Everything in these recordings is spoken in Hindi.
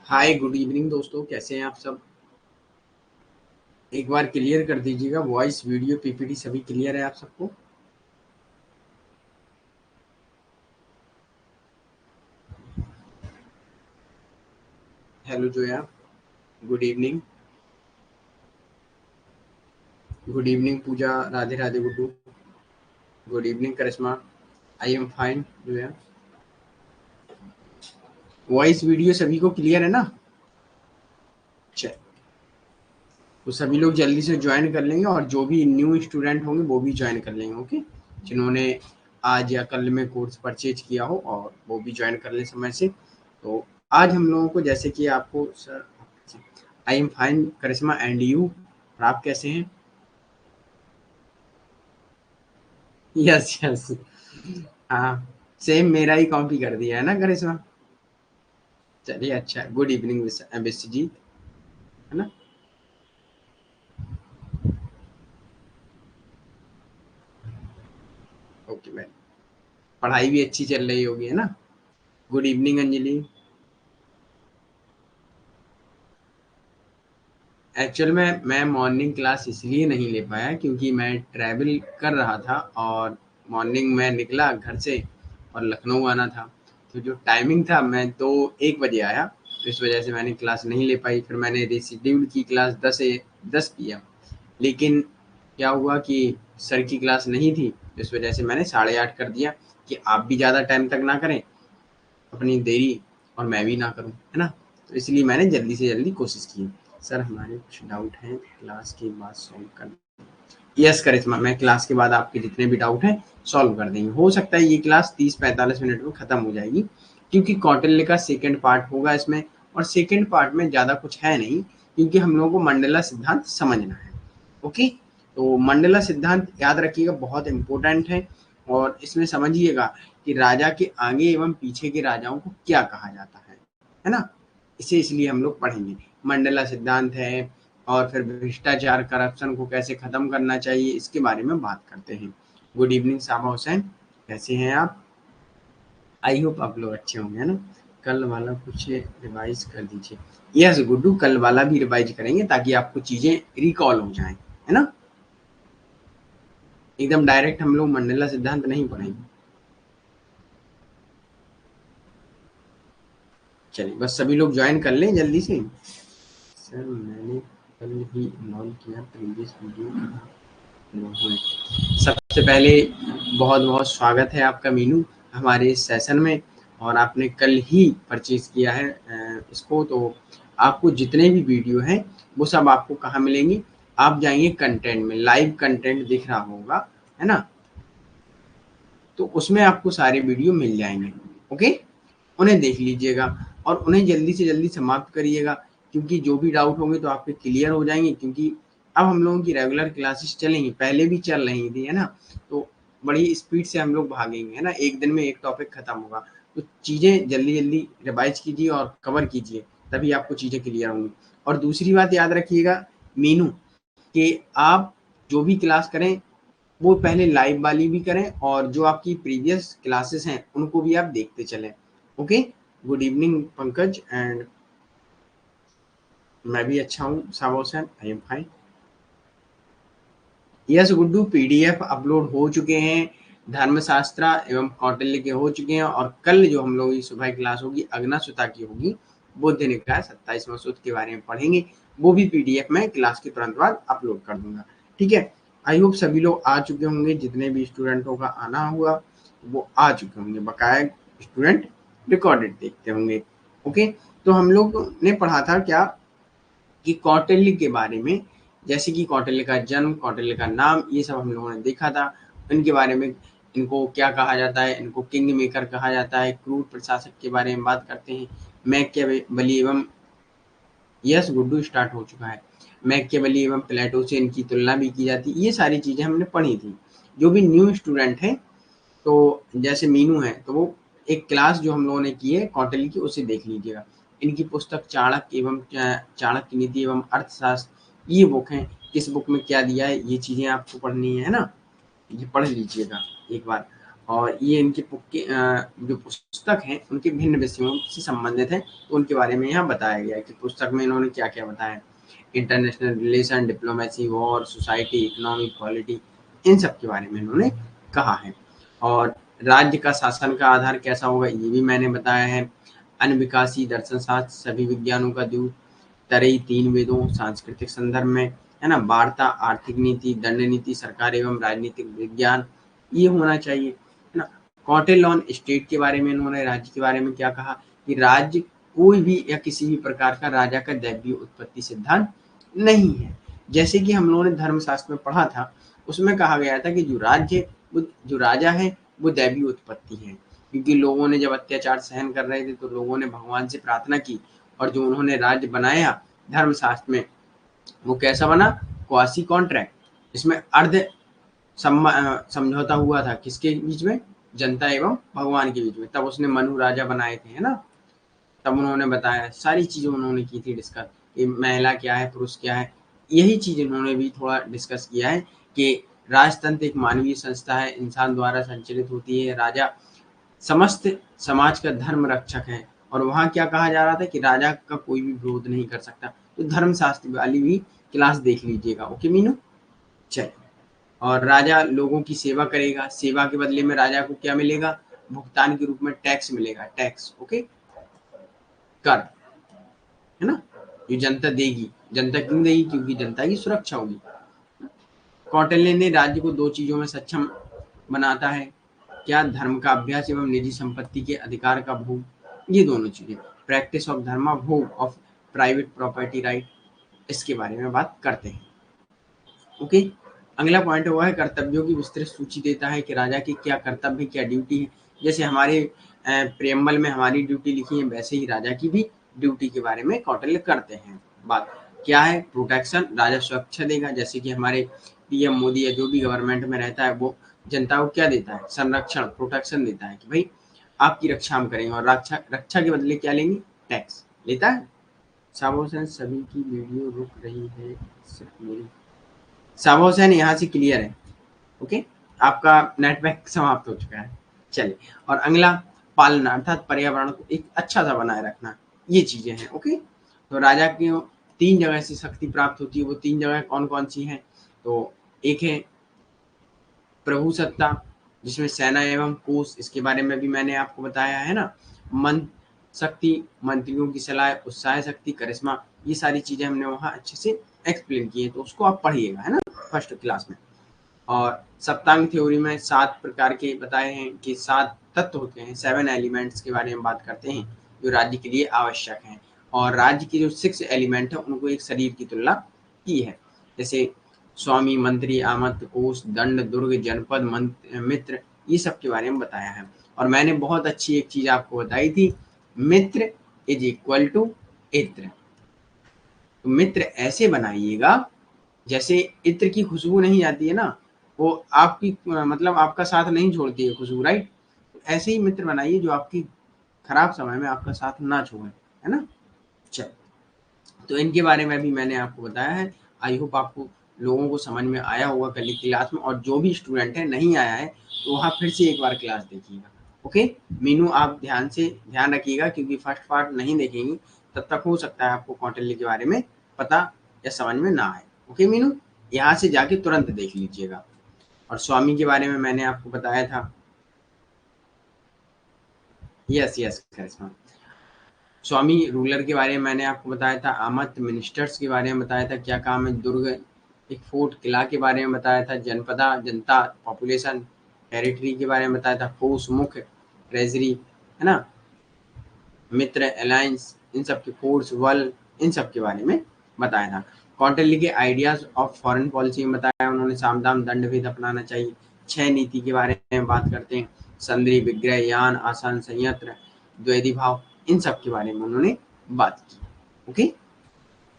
हाय गुड इवनिंग दोस्तों, कैसे हैं आप सब। एक बार क्लियर कर दीजिएगा, वॉइस वीडियो पीपीटी सभी क्लियर है आप सबको। हेलो जो है, good evening. Good evening Puja, Radhe Radhe Guddu. Good evening Karishma. I am fine जो है। वॉइस वीडियो सभी को क्लियर है ना। चल, तो सभी लोग जल्दी से ज्वाइन कर लेंगे और जो भी न्यू स्टूडेंट होंगे वो भी ज्वाइन कर लेंगे। ओके, जिन्होंने आज या कल में कोर्स परचेज किया हो और वो भी ज्वाइन कर लें समय से। तो आज हम लोगों को, जैसे कि आपको sir, I am fine Karishma and you, और आप कैसे हैं। Yes yes. हाँ, सेम मेरा ही कॉपी कर दिया है ना करिश्मा। चलिए अच्छा, गुड इवनिंग विश्वजीत, है ना। ओके मैम, पढ़ाई भी अच्छी चल रही होगी, है ना। Good evening Anjali. एक्चुअल में मैं मॉर्निंग क्लास इसलिए नहीं ले पाया क्योंकि मैं ट्रैवल कर रहा था और मॉर्निंग में निकला घर से और लखनऊ आना था। तो जो टाइमिंग था, मैं तो 1 बजे आया, तो इस वजह से मैंने क्लास नहीं ले पाई। फिर मैंने रिशेड्यूल की क्लास 10 PM। लेकिन क्या हुआ कि सर की क्लास नहीं थी, तो इस वजह से मैंने 8:30 कर दिया कि आप भी ज़्यादा टाइम तक ना करें अपनी देरी, और मैं भी ना करूं, है ना। तो इसलिए मैंने जल्दी से जल्दी कोशिश की। सर हमारे कुछ डाउट हैं, क्लास के बाद सॉल्व कर। यस करिश्मा, मैं क्लास के बाद आपके जितने भी डाउट हैं सॉल्व कर देंगे। हो सकता है ये क्लास 30-45 मिनट में खत्म हो जाएगी, क्योंकि कौटिल्य का सेकंड पार्ट होगा इसमें। और सेकंड पार्ट में ज़्यादा कुछ है नहीं, क्योंकि हम लोगों को मंडला सिद्धांत समझना है। ओके, तो मंडला सिद्धांत याद रखिएगा, बहुत इंपॉर्टेंट है। और इसमें समझिएगा कि राजा के आगे एवं पीछे के राजाओं को क्या कहा जाता है ना। इसे इसलिए हम लोग पढ़ेंगे। मंडला सिद्धांत है, और फिर भ्रष्टाचार करप्शन को कैसे खत्म करना चाहिए, इसके बारे में बात करते हैं। गुड इवनिंग साबा हुसैन, कैसे हैं आप। आई होप आप लोग अच्छे होंगे, है ना। कल वाला कुछ रिवाइज कर दीजिए। यस गुड्डू, कल वाला भी रिवाइज करेंगे ताकि आपको चीजें रिकॉल हो जाएं, है ना। एकदम डायरेक्ट हम लोग मंडला सिद्धांत नहीं पढ़ेंगे। चलिए, बस सभी लोग ज्वाइन कर लें जल्दी से। सर मैंने कल ही इन्वॉल्व किया प्रीवियस वीडियो में। सबसे पहले बहुत बहुत स्वागत है आपका मीनू हमारे इस सेशन में। और आपने कल ही परचेज किया है इसको। तो आपको जितने भी वीडियो हैं वो सब आपको कहाँ मिलेंगी। आप जाएंगे कंटेंट में, लाइव कंटेंट दिख रहा होगा, है ना। तो उसमें आपको सारे वीडियो मिल जाएंगे। ओके, उन्हें देख लीजिएगा और उन्हें जल्दी से जल्दी समाप्त करिएगा, क्योंकि जो भी डाउट होंगे तो आपके क्लियर हो जाएंगे। क्योंकि अब हम लोगों की रेगुलर क्लासेस चलेंगी, पहले भी चल रही थी, है ना। तो बड़ी स्पीड से हम लोग भागेंगे, है ना। एक दिन में एक टॉपिक खत्म होगा। तो चीज़ें जल्दी जल्दी रिवाइज कीजिए और कवर कीजिए, तभी आपको चीज़ें क्लियर होंगी। और दूसरी बात याद रखिएगा मीनू, कि आप जो भी क्लास करें वो पहले लाइव वाली भी करें, और जो आपकी प्रीवियस क्लासेस हैं उनको भी आप देखते चलें। Okay, good evening Pankaj and, मैं भी अच्छा हूँ साबा हुसैन, आई am fine. Yes Guddu, PDF upload हो चुके हैं, धर्मशास्त्र एवं कौटिल्य के हो चुके हैं। और कल जो हम लोग की सुबह क्लास होगी अग्नासुता की होगी, बुद्ध निकाय 27वां सूत्र के बारे में पढ़ेंगे। वो भी पीडीएफ में क्लास के तुरंत बाद अपलोड कर दूंगा। ठीक है, आई होप सभी लोग आ चुके होंगे, जितने भी स्टूडेंटों का आना हुआ वो आ चुके होंगे। बकाया स्टूडेंट रिकॉर्डेड देखते होंगे। ओके, तो हम लोग ने पढ़ा था क्या कि कौटिल्य के बारे में, जैसे कि कौटिल्य का जन्म, कौटिल्य का नाम, ये सब हम लोगों ने देखा था। इनके बारे में, इनको क्या कहा जाता है, इनको किंग मेकर कहा जाता है। क्रूर प्रशासक के बारे में बात करते हैं। मैकियावेली एवं, यस गुड्डू स्टार्ट हो चुका है। मैकियावेली एवं प्लेटो से इनकी तुलना भी की जाती है। ये सारी चीजें हमने पढ़ी थी। जो भी न्यू स्टूडेंट है, तो जैसे मीनू है, तो वो एक क्लास जो हम लोगों ने की है कौटिल्य की, उसे देख लीजिएगा। इनकी पुस्तक चाणक्य एवं चाणक्य नीति एवं अर्थशास्त्र, ये बुक है। किस बुक में क्या दिया है, ये चीजें आपको पढ़नी है ना, ये पढ़ लीजिएगा एक बार। और ये इनके जो पुस्तक हैं उनके भिन्न विषयों से संबंधित है, तो उनके बारे में यहाँ बताया गया है कि पुस्तक में इन्होंने क्या क्या बताया। International relation, diplomacy, war, society, economic equality, इन सब के बारे में इन्होंने कहा है। और राज्य का शासन का आधार कैसा होगा ये भी मैंने बताया है। अनविकासी दर्शन शास्त्र, सभी विज्ञानों का दूत, तरई तीन वेदों, सांस्कृतिक संदर्भ में, है ना, वार्ता, आर्थिक नीति, दंड नीति, सरकार एवं राजनीतिक विज्ञान, ये होना चाहिए, है ना। कौटिल्य ऑन स्टेट के बारे में इन्होंने राज्य के बारे में क्या कहा कि राज्य कोई भी या किसी भी प्रकार का राजा का दैवीय उत्पत्ति सिद्धांत नहीं है। जैसे कि हम लोगों ने धर्मशास्त्र में पढ़ा था, उसमें कहा गया था कि जो राज्य जो राजा है वो दैवीय उत्पत्ति है, क्योंकि लोगों ने जब अत्याचार सहन कर रहे थे तो लोगों ने भगवान से प्रार्थना की, और जो उन्होंने राज्य बनाया धर्मशास्त्र में वो कैसा बना, क्वासी कॉन्ट्रैक्ट। इसमें अर्ध समझौता हुआ था किसके बीच में, जनता एवं भगवान के बीच में। तब उसने मनु राजा बनाए थे, है ना। तब उन्होंने बताया, सारी चीजें उन्होंने की थी डिस्कस, कि महिला क्या है, पुरुष क्या है। यही चीज इन्होंने भी थोड़ा डिस्कस किया है कि राजतंत्र एक मानवीय संस्था है, इंसान द्वारा संचालित होती है, राजा समस्त समाज का धर्म रक्षक है। और वहाँ क्या कहा जा रहा था कि राजा का कोई भी विरोध नहीं कर सकता। तो धर्मशास्त्र वाली भी क्लास देख लीजिएगा, ओके मीनू। चलिए, और राजा लोगों की सेवा करेगा, सेवा के बदले में राजा को क्या मिलेगा, भुगतान के रूप में टैक्स मिलेगा, टैक्स, ओके, कर, है ना, जो जनता देगी। जनता क्यों देगी, क्योंकि जनता की सुरक्षा होगी। कौटिल्य ने राज्य को दो चीजों में सक्षम बनाता है, क्या, धर्म का अभ्यास एवं निजी संपत्ति के अधिकार का भोग, ये दोनों चीजें, प्रैक्टिस ऑफ धर्मा, भोग ऑफ प्राइवेट प्रॉपर्टी राइट, इसके बारे में बात करते हैं, ओके। अगला पॉइंट हुआ है कर्तव्यों की विस्तृत सूची देता है कि राजा की क्या कर्तव्य, क्या ड्यूटी है। जैसे हमारे प्रेम्बल में हमारी ड्यूटी लिखी है, वैसे ही राजा की भी ड्यूटी के बारे में कौटिल्य करते हैं बात। क्या है, प्रोटेक्शन, राजा सुरक्षा देगा, जैसे कि हमारे पीएम मोदी या जो भी गवर्नमेंट में रहता है वो जनता को क्या देता है, संरक्षण, प्रोटेक्शन देता है कि भाई आपकी रक्षा हम करेंगे, और रक्षा के बदले क्या लेंगे, टैक्स लेता है। साबोसन सभी की वीडियो रुक रही है, सिर्फ मेरी। साबोसन यहाँ से क्लियर है, ओके, आपका नेटवर्क समाप्त हो चुका है। चलिए, और अगला पालना, अर्थात पर्यावरण को एक अच्छा सा बनाए रखना, ये चीजें हैं, ओके। तो राजा की तीन जगह से शक्ति प्राप्त होती है, वो तीन जगह कौन कौन सी हैं, तो एक है प्रभु सत्ता, जिसमें सेना एवं कोष, इसके बारे में भी मैंने आपको बताया है ना। मन शक्ति, मंत्रियों की सलाह, उत्साह शक्ति, करिश्मा, ये सारी चीजें हमने वहाँ अच्छे से एक्सप्लेन की है, तो उसको आप पढ़िएगा, है ना, फर्स्ट क्लास में। और सप्तांग थ्योरी में 7 प्रकार के बताए हैं कि 7 तत्व होते हैं, 7 एलिमेंट्स के बारे में बात करते हैं जो राज्य के लिए आवश्यक हैं। और राज्य के जो 6 एलिमेंट है उनको एक शरीर की तुलना की है, जैसे स्वामी, मंत्री, आमंत्र, कोष, दंड, दुर्ग, जनपद, मित्र, ये सब के बारे में बताया है। और मैंने बहुत अच्छी एक चीज आपको बताई थी, मित्र इज इक्वल टू इत्र। तो मित्र ऐसे बनाइएगा जैसे इत्र की खुशबू नहीं आती है ना, वो आपकी मतलब आपका साथ नहीं छोड़ती है खुशबू, राइट। ऐसे ही मित्र बनाइए जो आपकी खराब समय में आपका साथ ना छोड़े, है ना। चल, तो इनके बारे में भी मैंने आपको बताया है। आई होप आपको लोगों को समझ में आया होगा कल की क्लास में, और जो भी स्टूडेंट है नहीं आया है तो वहाँ फिर से एक बार क्लास देखिएगा, ओके। मीनू आप ध्यान रखिएगा, क्योंकि फर्स्ट पार्ट नहीं देखेंगी तब तक हो सकता है आपको कौटिल्य के बारे में पता या समझ में ना आए, ओके मीनू। यहाँ से जाके तुरंत देख लीजिएगा। और स्वामी के बारे में मैंने आपको बताया था, यस यस करिश्मा। स्वामी रूलर के बारे में मैंने आपको बताया था, आमंत्र मिनिस्टर्स के बारे में बताया था क्या काम है, दुर्ग एक फोर्ट किला के बारे में बताया था, जनपदा जनता पॉपुलेशन, टेरिटरी के बारे में बताया था, कोष मुख्य, ट्रेजरी, है ना, मित्र अलायंस, इन सब के फोर्स वल, इन सब के बारे में बताया था। कौटिल्य के आइडियाज ऑफ फॉरेन पॉलिसी में बताया उन्होंने, सामदान दंड भेद अपनाना चाहिए। 6 नीति के बारे में बात करते हैं, संधि, विग्रह, यान, आसान, संयंत्र, द्वैधी भाव, इन सब के बारे में उन्होंने बात की, ओके।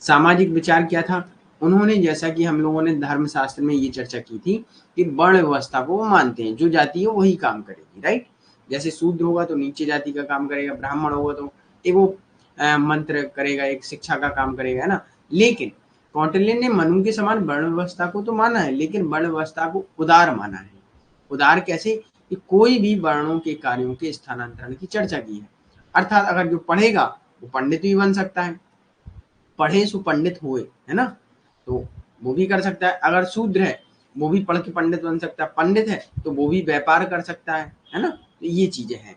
सामाजिक विचार क्या था उन्होंने, जैसा कि हम लोगों ने धर्मशास्त्र में ये चर्चा की थी कि वर्ण व्यवस्था को वो मानते हैं, जो जाति है वही काम करेगी, राइट। जैसे शूद्र होगा तो नीचे जाति का काम करेगा, ब्राह्मण होगा तो एक वो मंत्र करेगा, एक शिक्षा का काम करेगा, है ना। लेकिन कौटिल्य ने मनु के समान वर्ण व्यवस्था को तो माना है, लेकिन वर्ण व्यवस्था को उदार माना है। उदार कैसे, कि कोई भी वर्णों के कार्यों के स्थानांतरण की चर्चा की है। अर्थात अगर जो पढ़ेगा वो पंडित भी बन सकता है, पढ़े सो पंडित हुए, है ना, तो वो भी कर सकता है। अगर शूद्र है वो भी पढ़ के पंडित बन सकता है, पंडित है तो वो भी व्यापार कर सकता है ना। तो ये चीजें हैं।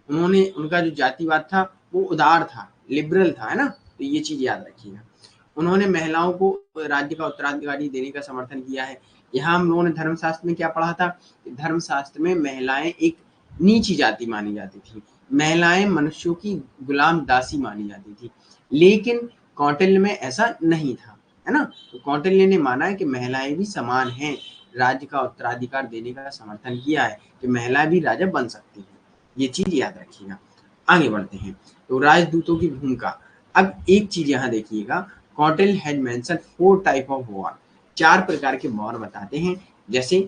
उन्होंने, उनका जो जातिवाद था वो उदार था, लिबरल था, है ना। तो ये चीज याद रखिएगा। उन्होंने महिलाओं को राज्य का उत्तराधिकारी देने का समर्थन किया है। यहाँ हम लोगों ने धर्मशास्त्र में क्या पढ़ा था, धर्मशास्त्र में महिलाएं एक नीची जाति मानी जाती थी, महिलाएं मनुष्यों की गुलाम दासी मानी जाती थी। लेकिन कौटिल्य में ऐसा नहीं था, है ना। तो कौटिल्य ने माना है कि महिलाएं भी समान हैं, राज्य का उत्तराधिकार देने का समर्थन किया है कि महिलाएं भी राजा बन सकती हैं। ये चीज याद रखिएगा। आगे बढ़ते हैं। तो राजदूतों की भूमिका। अब एक चीज यहाँ देखिएगा, Kautilya had mention 4 type of war, 4 प्रकार के वॉर बताते हैं, जैसे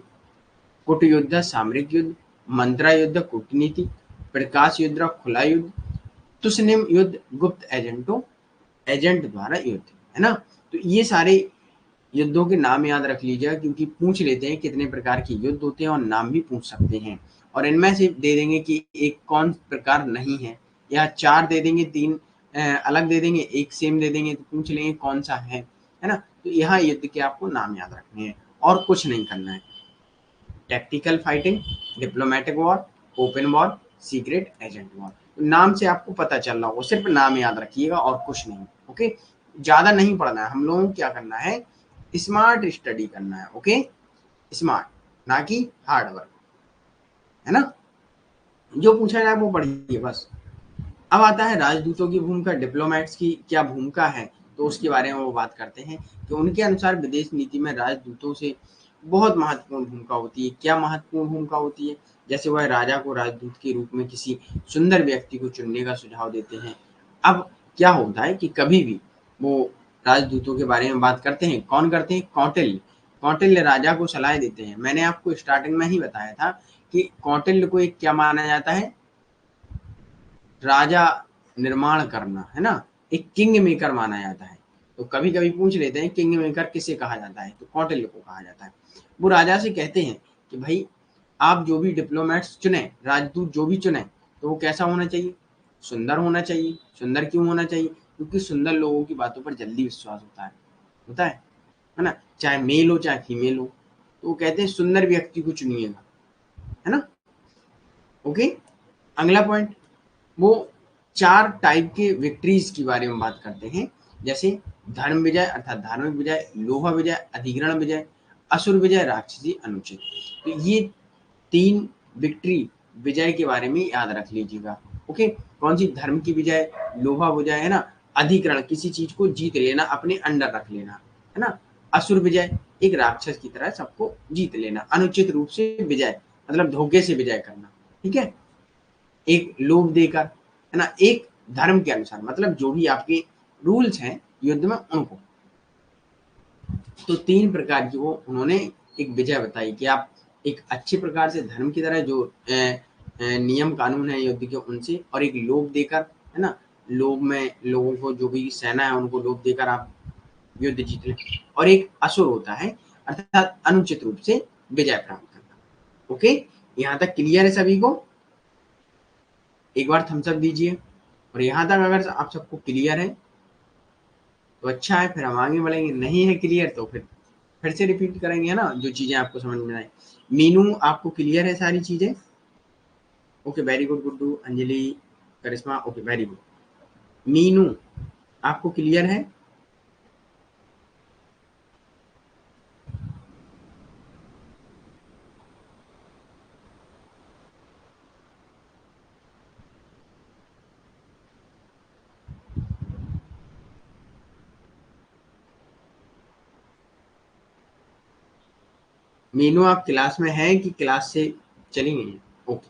कुट युद्ध, सामरिक युद्ध, मंत्रा युद्ध, कूटनीति, प्रकाश युद्ध, खुला युद्ध, तुसनिम युद्ध, गुप्त एजेंट द्वारा युद्ध, है ना। तो ये सारे युद्धों के नाम याद रख लीजिएगा, क्योंकि पूछ लेते हैं कितने प्रकार के युद्ध होते हैं और नाम भी पूछ सकते हैं। और इनमें से दे देंगे कि एक कौन प्रकार नहीं है, या 4 दे देंगे, 3 अलग दे देंगे, एक सेम दे देंगे, तो पूछ लेंगे कौन सा है ना। तो यहाँ युद्ध के आपको नाम याद रखने हैं और कुछ नहीं करना है। Tactical fighting, diplomatic war, open war, secret agent war. नाम से आपको पता चल रहा होगा, सिर्फ नाम याद रखिएगा और कुछ नहीं। ओके, ज्यादा नहीं पढ़ना है, हम लोगों को क्या करना है, स्मार्ट स्टडी करना है। ओके, स्मार्ट, ना कि हार्ड वर्क, है ना। जो पूछा जाए वो पढ़िए बस। अब आता है राजदूतों की भूमिका, डिप्लोमेट्स की क्या भूमिका है, तो उसके बारे में वो बात करते हैं कि उनके अनुसार विदेश नीति में राजदूतों से बहुत महत्वपूर्ण भूमिका होती है। क्या महत्वपूर्ण भूमिका होती है, जैसे वह राजा को राजदूत के रूप में किसी सुंदर व्यक्ति को चुनने का सुझाव देते हैं। अब क्या होता है कि कभी भी वो राजदूतों के बारे में बात करते हैं, कौन करते हैं, कौटिल्य। कौटिल्य राजा को सलाह देते हैं। मैंने आपको स्टार्टिंग में ही बताया था कि कौटिल्य को एक क्या माना जाता है, राजा निर्माण करना, है ना, एक किंग मेकर माना जाता है। तो कभी कभी पूछ लेते हैं किंग मेकर किसे कहा जाता है, तो कौटिल्य को कहा जाता है। वो राजा से कहते हैं कि भाई आप जो भी डिप्लोमेट्स चुने, राजदूत जो भी चुने, तो वो कैसा होना चाहिए, सुंदर होना चाहिए। सुंदर क्यों होना चाहिए, क्योंकि सुंदर लोगों की बातों पर जल्दी विश्वास होता है ना, चाहे मेल हो चाहे फीमेल हो। तो वो कहते हैं सुंदर व्यक्ति को चुनिएगा, है ना। ओके, अगला पॉइंट, वो 4 टाइप के विक्ट्रीज के बारे में बात करते हैं, जैसे धर्म विजय अर्थात धार्मिक विजय, लोहा विजय, अधिग्रहण विजय, असुर विजय, राक्षसी अनुचित। तो ये 3 विक्ट्री विजय के बारे में याद रख लीजिएगा। ओके, कौन सी, धर्म की विजय, लोहा विजय, है ना, अधिग्रहण किसी चीज को जीत लेना, अपने अंडर रख लेना, है ना, असुर विजय एक राक्षस की तरह सबको जीत लेना, अनुचित रूप से विजय मतलब धोखे से विजय करना, ठीक है, एक लोभ देकर, है ना, एक धर्म के अनुसार मतलब जो भी आपके रूल्स हैं युद्ध में उनको। तो 3 प्रकार की वो उन्होंने एक विजय बताई कि आप एक अच्छे प्रकार से धर्म की तरह जो नियम कानून है युद्ध के उनसे, और एक लोभ देकर, है ना, लोभ में लोगों को जो भी सेना है उनको लोभ देकर आप युद्ध जीत लें, और एक असुर होता है अर्थात अनुचित रूप से विजय प्राप्त करना। ओके, यहाँ तक क्लियर है सभी को, एक बार थम्स अप दीजिए। और यहाँ तक अगर आप सबको क्लियर है तो अच्छा है, फिर हम आगे बढ़ेंगे। नहीं है क्लियर तो फिर से रिपीट करेंगे, है ना, जो चीजें आपको समझ में आए। मीनू आपको क्लियर है सारी चीजें, okay very good, Guddu, Anjali, Karishma, okay very good. Meenu आपको क्लियर है, मीनू आप क्लास में हैं कि क्लास से चली गई हैं, ओके।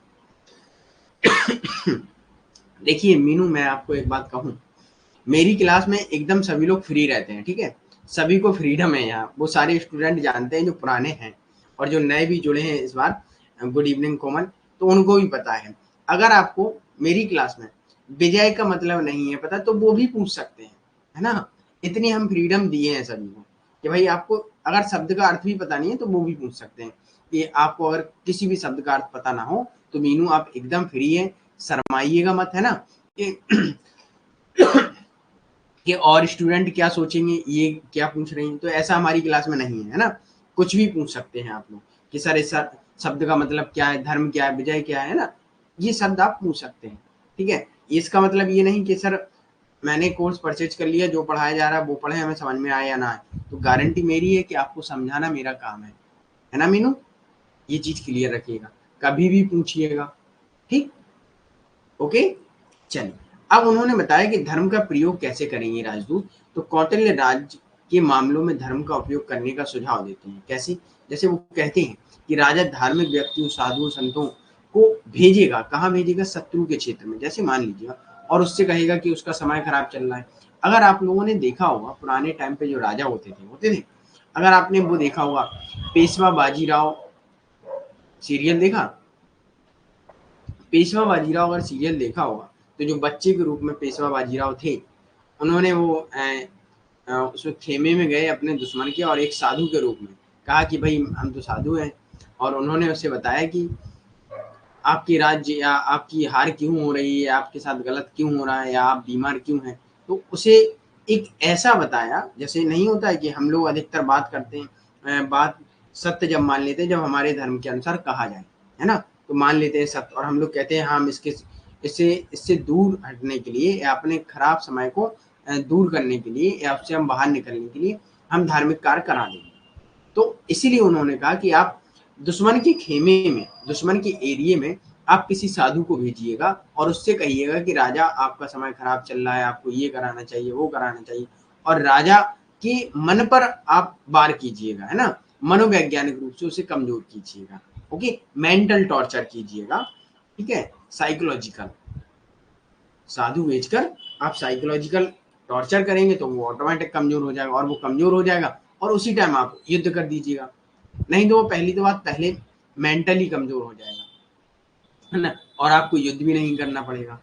देखिए मीनू, मैं आपको एक बात कहूँ, मेरी क्लास में एकदम सभी लोग फ्री रहते हैं, ठीक है, सभी को फ्रीडम है यहाँ। वो सारे स्टूडेंट जानते हैं जो पुराने हैं और जो नए भी जुड़े हैं इस बार, गुड इवनिंग कोमल, तो उनको भी पता है। अगर आपको मेरी क्लास में विजय का मतलब नहीं है पता तो वो भी पूछ सकते हैं, है ना, इतनी हम फ्रीडम दिए हैं सभी को। कि भाई आपको अगर शब्द का अर्थ भी पता नहीं है तो वो भी पूछ सकते हैं कि आपको अगर किसी भी शब्द का अर्थ पता ना हो तो मीनू आप एकदम फ्री है, शर्माइएगा मत, है ना, कि कि और स्टूडेंट क्या सोचेंगे, ये क्या पूछ रहे हैं, तो ऐसा हमारी क्लास में नहीं है, है ना। कुछ भी पूछ सकते हैं आप लोग कि सर इस शब्द का मतलब क्या है, धर्म क्या है, विजय क्या है ना, ये शब्द आप पूछ सकते हैं। ठीक है, इसका मतलब ये नहीं कि सर मैंने कोर्स परचेज कर लिया, जो पढ़ाया जा रहा है वो पढ़े, हमें समझ में आए या ना आए, तो गारंटी मेरी है कि आपको समझाना मेरा काम है ना मीनू, ये चीज क्लियर रखिएगा, कभी भी पूछिएगा। ठीक, ओके। चलिए, अब उन्होंने बताया कि धर्म का प्रयोग कैसे करेंगे राजदूत, तो कौटिल्य राज्य के मामलों में धर्म का उपयोग करने का सुझाव देते हैं। कैसे? जैसे वो कहते हैं कि राजा धार्मिक व्यक्तियों, साधुओं, संतों को भेजेगा, कहाँ भेजेगा, शत्रु के क्षेत्र में, जैसे मान लीजिएगा, और उससे कहेगा कि उसका समय खराब चल रहा है। अगर आप लोगों ने देखा होगा पुराने टाइम पे जो राजा होते थे, अगर आपने वो देखा होगा, पेशवा बाजीराव सीरियल देखा, पेशवा बाजीराव अगर सीरियल देखा होगा, तो जो बच्चे के रूप में पेशवा बाजीराव थे, उन्होंने वो उसमें खेमे में गए अपने दुश्मन के, और एक साधु के रूप में कहा कि भाई हम तो साधु हैं, और उन्होंने उसे बताया कि आपकी राज्य या आपकी हार क्यों हो रही है, आपके साथ गलत क्यों हो रहा है, या आप बीमार क्यों हैं, तो उसे एक ऐसा बताया, जैसे नहीं होता है कि हम लोग अधिकतर बात करते हैं, बात सत्य जब मान लेते हैं जब हमारे धर्म के अनुसार कहा जाए, है ना, तो मान लेते हैं सत्य, और हम लोग कहते हैं हम इससे इससे दूर हटने के लिए, या अपने खराब समय को दूर करने के लिए, या उससे हम बाहर निकलने के लिए हम धार्मिक कार्य करा देंगे। तो इसीलिए उन्होंने कहा कि आप दुश्मन के खेमे में, दुश्मन के एरिए में आप किसी साधु को भेजिएगा, और उससे कहिएगा कि राजा आपका समय खराब चल रहा है, आपको ये कराना चाहिए, वो कराना चाहिए, और राजा के मन पर आप वार कीजिएगा, है ना, मनोवैज्ञानिक रूप से उसे कमजोर कीजिएगा, ओके, मेंटल टॉर्चर कीजिएगा, ठीक है, साइकोलॉजिकल, साधु भेजकर आप साइकोलॉजिकल टॉर्चर करेंगे तो वो ऑटोमेटिक कमजोर हो जाएगा, और वो कमजोर हो जाएगा और उसी टाइम आप युद्ध कर दीजिएगा, नहीं तो वो पहली तो बात पहले मेंटली कमजोर हो जाएगा, है ना, और आपको युद्ध भी नहीं करना पड़ेगा,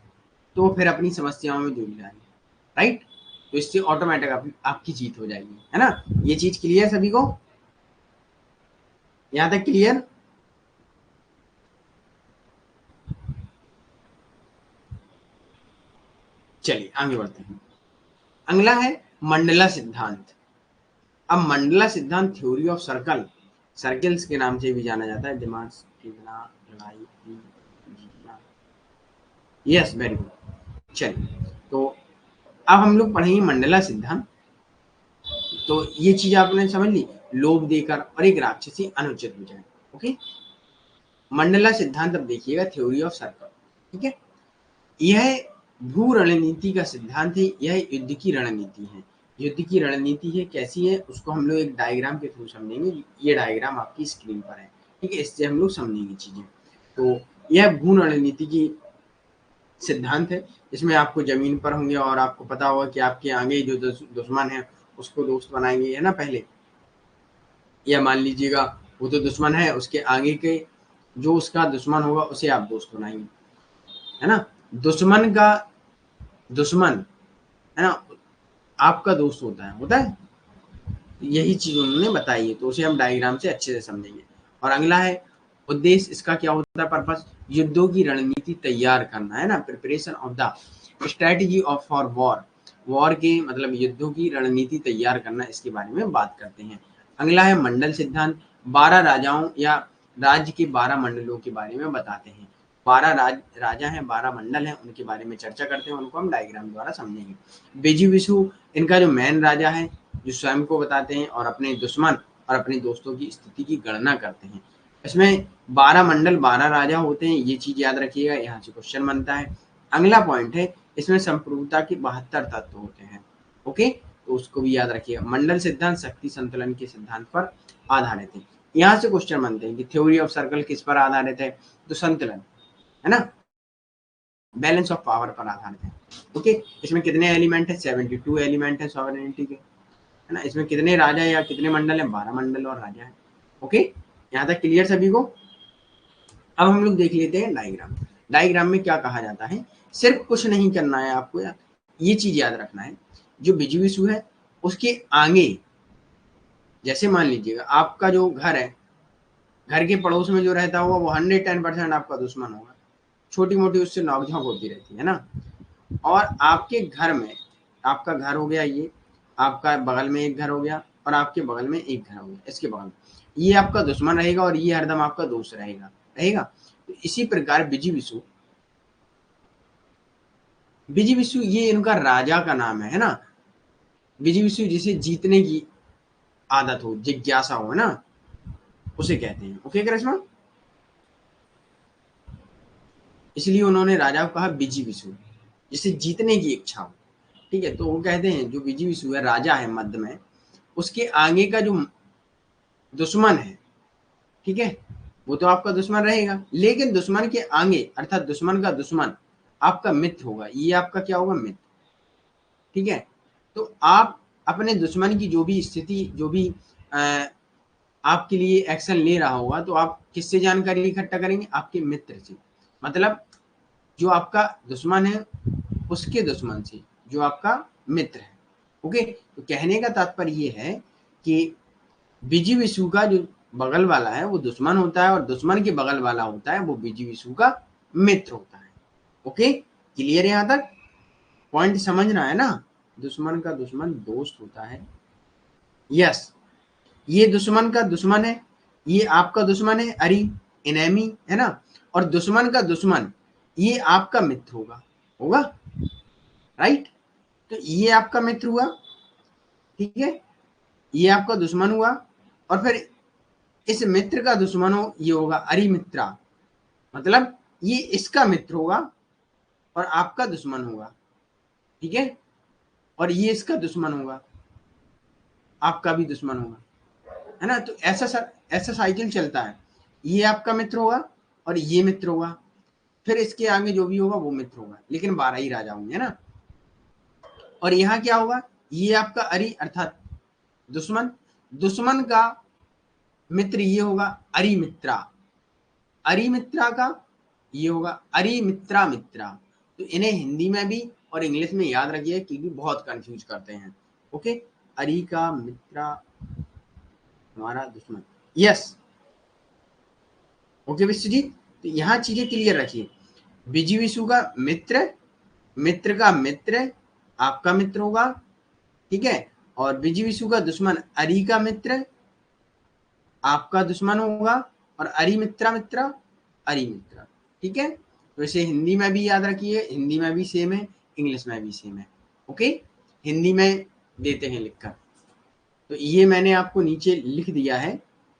तो वो फिर अपनी समस्याओं में जूझ जाएंगे, राइट, तो इससे ऑटोमेटिक आपकी जीत हो जाएगी, है ना। ये चीज क्लियर सभी को, यहाँ तक क्लियर? चलिए आगे बढ़ते हैं। अगला है मंडला सिद्धांत। अब मंडला सिद्धांत थ्योरी ऑफ सर्कल, सर्कल्स के नाम से भी जाना जाता है, दिमाग कितना, लड़ाई जीतना, यस वेरी गुड। चलिए, तो अब हम लोग पढ़ेंगे मंडला सिद्धांत। तो ये चीज आपने समझ ली, लोभ देकर और एक राक्षसी अनुचित विजय, ओके। मंडला सिद्धांत अब देखिएगा, थ्योरी ऑफ सर्कल, ठीक है, यह भू रणनीति का सिद्धांत है, यह युद्ध की रणनीति है। युद्ध की रणनीति है, कैसी है उसको हम लोग एक डायग्राम के थ्रू समझेंगे, ये डायग्राम आपकी स्क्रीन पर है, ठीक है, इससे हम लोग समझेंगे चीजें। तो यह भू रणनीति की सिद्धांत है, इसमें आपको जमीन पर होंगे, और आपको पता होगा कि आपके आगे जो दुश्मन है उसको दोस्त बनाएंगे, है ना, पहले, या मान लीजिएगा वो तो दुश्मन है, उसके आगे के जो उसका दुश्मन होगा उसे आप दोस्त बनाएंगे, है ना, दुश्मन का दुश्मन, है ना, आपका दोस्त होता है, यही चीज उन्होंने बताई है, तो उसे हम डायग्राम से अच्छे से समझेंगे। और अगला है उद्देश्य, इसका क्या होता है पर्पस, युद्धों की रणनीति तैयार करना, है ना, preparation of the strategy of for war, war के मतलब युद्धों की रणनीति तैयार करना, इसके बारे में बात करते हैं। अगला है मंडल सिद्धांत, 12 राजाओं या राज्य के 12 मंडलों के बारे में बताते हैं। 12 राजा हैं, 12 मंडल हैं, उनके बारे में चर्चा करते हैं, उनको हम डायग्राम द्वारा समझेंगे। बेजी विशु इनका जो मेन राजा है, जो स्वयं को बताते हैं और अपने दुश्मन और अपने दोस्तों की स्थिति की गणना करते हैं। इसमें 12 मंडल 12 राजा होते हैं, ये चीज याद रखिएगा, यहाँ से क्वेश्चन बनता है। अगला पॉइंट है, इसमें संप्रभुता के 72 तत्व होते हैं, ओके, तो उसको भी याद रखिएगा। मंडल सिद्धांत शक्ति संतुलन के सिद्धांत पर आधारित है। यहाँ से क्वेश्चन बनते हैं कि थ्योरी ऑफ सर्कल किस पर आधारित है, तो संतुलन, है ना, बैलेंस ऑफ पावर पर आधारित है, ओके। इसमें कितने एलिमेंट है, 72 एलिमेंट है सॉवरेनिटी के, है ना, इसमें कितने राजा या कितने मंडल है, 12 मंडल और राजा है, ओके, यहाँ तक क्लियर सभी को। अब हम लोग देख लेते हैं डायग्राम। डायग्राम में क्या कहा जाता है, सिर्फ कुछ नहीं करना है आपको, ये चीज याद रखना है, जो बिजविशु है उसके आगे जैसे मान लीजिएगा आपका जो घर है, घर के पड़ोस में जो रहता होगा वो 110% आपका दुश्मन होगा, छोटी मोटी उससे नोकझोंक होती रहती है ना। और आपके घर में, आपका घर हो गया ये, आपका बगल में एक घर हो गया और आपके बगल में एक घर हो गया, इसके बगल में ये आपका दुश्मन रहेगा और ये हरदम आपका दोस्त रहेगा रहेगा। तो इसी प्रकार विजिविसु, विजिविसु ये इनका राजा का नाम है ना। विजिविसु जिसे जीतने की आदत हो, जिज्ञासा हो ना, उसे कहते हैं। ओके करिश्मा, इसलिए उन्होंने राजा को कहा विजिविसु, जिसे जीतने की इच्छा हो। ठीक है, तो वो कहते हैं जो विजिविसु है, राजा है मध्य में, उसके आगे का जो दुश्मन है, ठीक है, वो तो आपका दुश्मन रहेगा, लेकिन दुश्मन के आगे अर्थात दुश्मन का दुश्मन आपका मित्र होगा। ये आपका क्या होगा, मित्र। ठीक है, तो आप अपने दुश्मन की जो भी स्थिति, जो भी आपके लिए एक्शन ले रहा होगा, तो आप किससे जानकारी इकट्ठा करेंगे, आपके मित्र से। मतलब जो आपका दुश्मन है उसके दुश्मन से, जो आपका मित्र है। ओके, तो कहने का तात्पर्य ये है कि विजिविसु का जो बगल वाला है वो दुश्मन होता है और दुश्मन के बगल वाला होता है वो विजिविसु का मित्र होता है। ओके, क्लियर है? यहां तक पॉइंट समझना है ना। दुश्मन का दुश्मन दोस्त होता है। यस, ये दुश्मन का दुश्मन है, ये आपका दुश्मन है, अरी एनेमी है ना। और दुश्मन का दुश्मन ये आपका मित्र होगा, होगा राइट। तो ये आपका मित्र हुआ, ठीक है, ये आपका दुश्मन हुआ, और फिर इस मित्र का दुश्मन हो ये होगा अरिमित्रा, मतलब ये इसका मित्र होगा और आपका दुश्मन होगा, ठीक है, और ये इसका दुश्मन होगा, आपका भी दुश्मन होगा, है ना। तो ऐसा साइकिल चलता है। ये आपका मित्र होगा और ये मित्र होगा, फिर इसके आगे जो भी होगा वो मित्र होगा, लेकिन 12 ही राजा होंगे, है ना। और यहाँ क्या होगा, ये आपका अरि अर्थात दुश्मन, दुश्मन का मित्र ये होगा अरिमित्रा, अरिमित्रा का ये होगा अरिमित्रा मित्रा। तो इन्हें हिंदी में भी और इंग्लिश में याद रखिए क्योंकि बहुत कंफ्यूज करते हैं। ओके, अरि का मित्रा हमारा दुश्मन। यस, ओके विश्वजीत, तो यहाँ चीजें क्लियर रखिए। विजिविसु का मित्र, मित्र का मित्र आपका मित्र होगा, ठीक है, और विजिविसु का दुश्मन अरि का मित्र आपका दुश्मन होगा, और अरिमित्रा मित्रा अरिमित्रा, ठीक है। तो इसे हिंदी में भी याद रखिए, हिंदी में भी सेम है, इंग्लिश में भी सेम है। ओके, हिंदी में देते हैं लिखकर, तो ये मैंने आपको नीचे लिख दिया है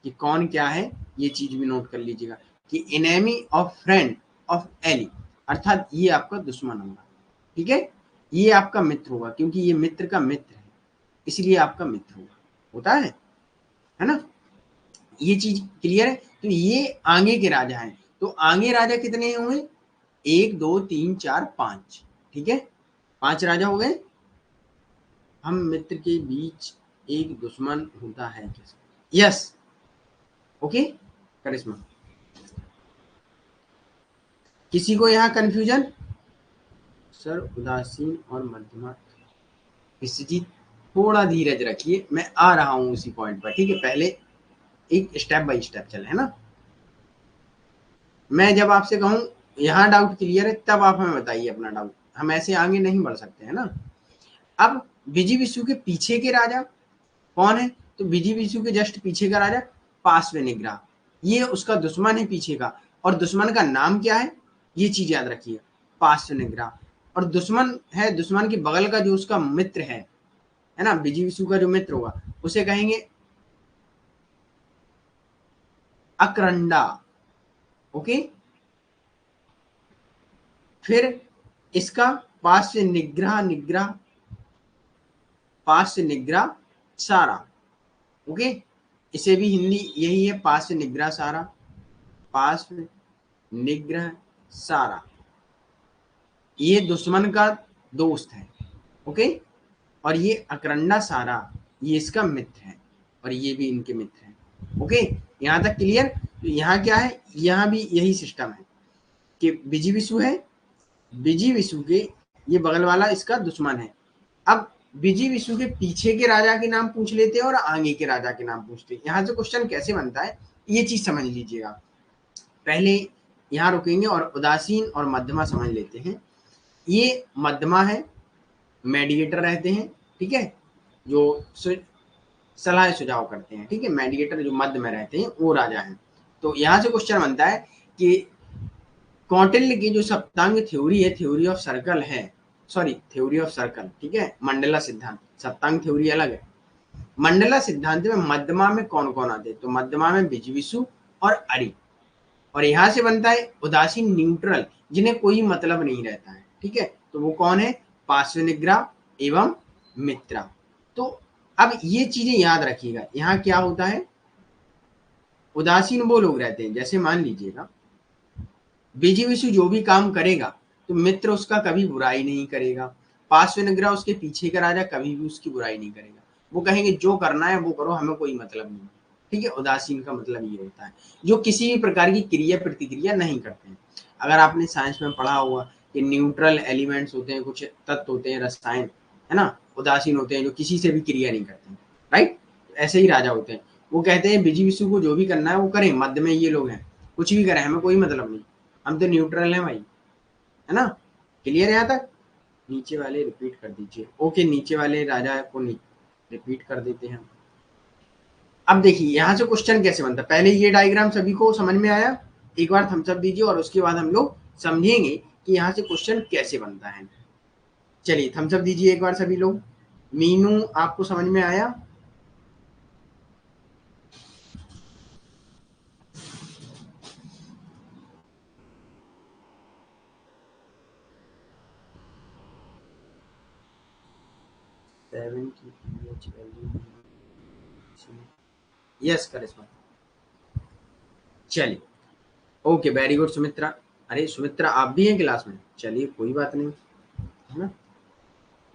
कि कौन क्या है, ये चीज भी नोट कर लीजिएगा कि enemy of friend of any, अर्थात ये आपका दुश्मन होगा, ठीक है, ये आपका मित्र होगा क्योंकि ये मित्र का मित्र है, इसलिए आपका मित्र होगा, होता है ना। ये चीज क्लियर है। तो ये आगे के राजा हैं। तो आगे राजा कितने हुए, 1 2 3 4 5, ठीक है, 5 राजा हो गए। हम मित्र के बीच एक दुश्मन होता है कैसे, यस, ओके करिश्मा, किसी को यहाँ कंफ्यूजन? सर उदासीन और मध्यमा, विश्वजीत थोड़ा धीरज रखिए, मैं आ रहा हूँ उसी पॉइंट पर, ठीक है, पहले एक स्टेप बाय स्टेप चले, है ना। मैं जब आपसे कहूँ यहाँ डाउट क्लियर है तब आप हमें बताइए अपना डाउट, हम ऐसे आगे नहीं बढ़ सकते, है ना। अब विजिविसु के पीछे के राजा कौन है, तो विजिविसु के जस्ट पीछे का राजा पार्श्वनिग्रह, ये उसका दुश्मन है पीछे का, और दुश्मन का नाम क्या है, ये चीज याद रखिए, पार्श्वनिग्रह। और दुश्मन है, दुश्मन के बगल का जो उसका मित्र है ना, विजिविसु का जो मित्र होगा उसे कहेंगे अक्रंडा, ओके। फिर इसका पार्श्व निग्रह, निग्रह पार्श्व निग्रह सारा, ओके, इसे भी हिंदी यही है, पार्श्व निग्रह सारा, पार्श्व निग्रह सारा, ये दुश्मन का दोस्त है, ओके। और ये अकरंडा सारा ये इसका मित्र है, और ये भी इनके मित्र हैं, ओके। यहाँ तक क्लियर। तो यहाँ क्या है, यहाँ भी यही सिस्टम है कि विजिविसु है, विजिविसु के ये बगल वाला इसका दुश्मन है। अब विजिविसु के पीछे के राजा के नाम पूछ लेते हैं और आगे के राजा के नाम पूछते हैं। यहाँ से क्वेश्चन कैसे बनता है ये चीज समझ लीजिएगा। पहले यहाँ रुकेंगे और उदासीन और मध्यमा समझ लेते हैं। ये मध्यमा है, मेडिएटर रहते हैं, ठीक है, जो सलाह सुझाव करते हैं, ठीक है। मेडिएटर जो मध्य में रहते हैं वो राजा हैं। तो यहाँ से क्वेश्चन बनता है कि कौटिल्य की जो सप्तांग थ्योरी है, थ्योरी ऑफ सर्कल है, सॉरी थ्योरी ऑफ सर्कल, ठीक है, मंडला सिद्धांत, सप्तांग थ्योरी अलग है। मंडला सिद्धांत में मध्यमा में कौन कौन आते हैं, तो मध्यमा में विजिविसु और अरि, और यहाँ से बनता है उदासीन, न्यूट्रल, जिन्हें कोई मतलब नहीं रहता है, ठीक है। तो वो कौन है, पार्श्वनिग्रह एवं मित्रा। तो अब ये चीजें याद रखिएगा। यहाँ क्या होता है, उदासीन वो लोग रहते हैं, जैसे मान लीजिएगा विजिविसु जो भी काम करेगा तो मित्र उसका कभी बुराई नहीं करेगा, पार्श्वनिग्रह उसके पीछे का राजा कभी भी उसकी बुराई नहीं करेगा, वो कहेंगे जो करना है वो करो, हमें कोई मतलब नहीं, ठीक है। उदासीन का मतलब ये होता है जो किसी भी प्रकार की क्रिया प्रतिक्रिया नहीं करते हैं। अगर आपने साइंस में पढ़ा होगा कि न्यूट्रल एलिमेंट्स होते हैं, कुछ तत्व होते हैं, रसायन, है ना, उदासीन होते हैं, जो किसी से भी क्रिया नहीं करते हैं, राइट। ऐसे ही राजा होते हैं, वो कहते हैं विजिविसु को जो भी करना है वो करें, मध्य में ये लोग हैं, कुछ भी करें हमें कोई मतलब नहीं, हम तो न्यूट्रल हैं भाई, है ना। क्लियर है यहाँ तक। नीचे वाले रिपीट कर दीजिए। ओके, नीचे वाले राजा को रिपीट कर देते हैं। अब देखिए यहाँ से क्वेश्चन कैसे बनता है। पहले ये डायग्राम सभी को समझ में आया, एक बार थम्स अप दीजिए और उसके बाद हम लोग समझेंगे कि यहाँ से क्वेश्चन कैसे बनता है। चलिए थम्स अप दीजिए एक बार सभी लोग। मीनू आपको समझ में आया। यस करिश्मा, चलिए ओके, वेरी गुड सुमित्रा। अरे सुमित्रा आप भी हैं क्लास में, चलिए कोई बात नहीं, है ना,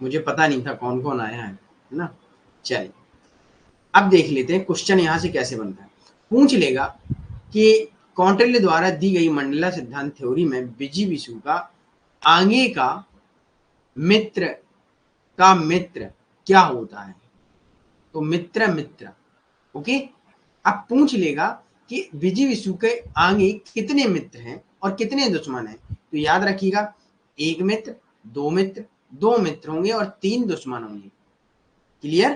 मुझे पता नहीं था कौन कौन आया है ना। चलिए अब देख लेते हैं क्वेश्चन यहाँ से कैसे बनता है। पूछ लेगा कि कौटिल्य द्वारा दी गई मंडला सिद्धांत थ्योरी में विजिविसु का आगे का मित्र क्या होता है, तो मित्र मित्र, ओके। अब पूछ लेगा कि विजिविसु के आगे कितने मित्र हैं और कितने दुश्मन हैं, तो याद रखिएगा एक मित्र, दो मित्र होंगे और 3 दुश्मन होंगे। क्लियर,